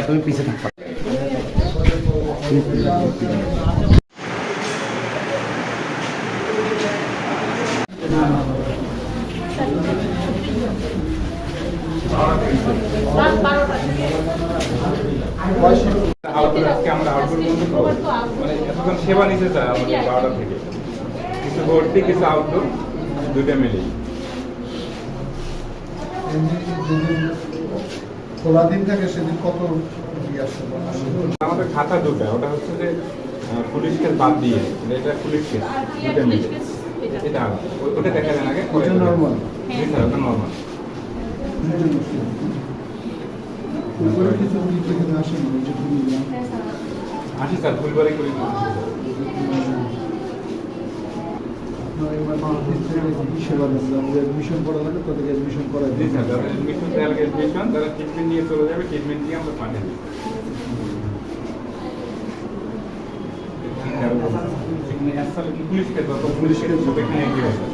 তুমি পিছে থাকবা। সেবা নিতে চাই আমাদের 12টা থেকে কিছু ভর্তি কিছু আউটডোর দুইটা মিলেই। খোলা দিন থাকে সেদিন কত আমাদের খাতা দুটা, ওটা হচ্ছে যে পুলিশ কেস বাদ দিয়ে, এটা পুলিশ কেস দুটা মিলে এটা ওটা দেখা যায় আগে নর্মাল ওটা নর্মাল। আসি স্যার ফুলবাড়ি করি এডমিশন করা লাগে তাদেরকে এডমিশন করা জি স্যার, যারা এডমিশন তারা ট্রিটমেন্ট নিয়ে চলে যাবে, ট্রিটমেন্ট নিয়ে আমরা পাঠিয়ে দিই। পুলিশ কেস পুলিশ কেস এখানে একই হবে।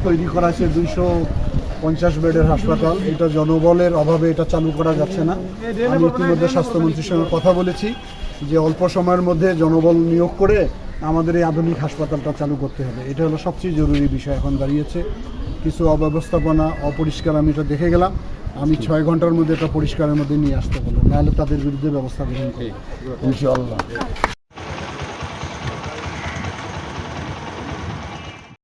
তৈরি করা আছে 250 বেডের হাসপাতাল। এটা জনবলের অভাবে এটা চালু করা যাচ্ছে না। আমি ইতিমধ্যে স্বাস্থ্যমন্ত্রীর সঙ্গে কথা বলেছি যে অল্প সময়ের মধ্যে জনবল নিয়োগ করে আমাদের এই আধুনিক হাসপাতালটা চালু করতে হবে। এটা হলো সবচেয়ে জরুরি বিষয় এখন দাঁড়িয়েছে। কিছু অব্যবস্থাপনা অপরিষ্কার আমি এটা দেখে গেলাম। আমি 6 ঘন্টার মধ্যে এটা পরিষ্কারের মধ্যে নিয়ে আসতে বললাম, নাহলে তাদের বিরুদ্ধে ব্যবস্থা গ্রহণ করি ইনশাআল্লাহ।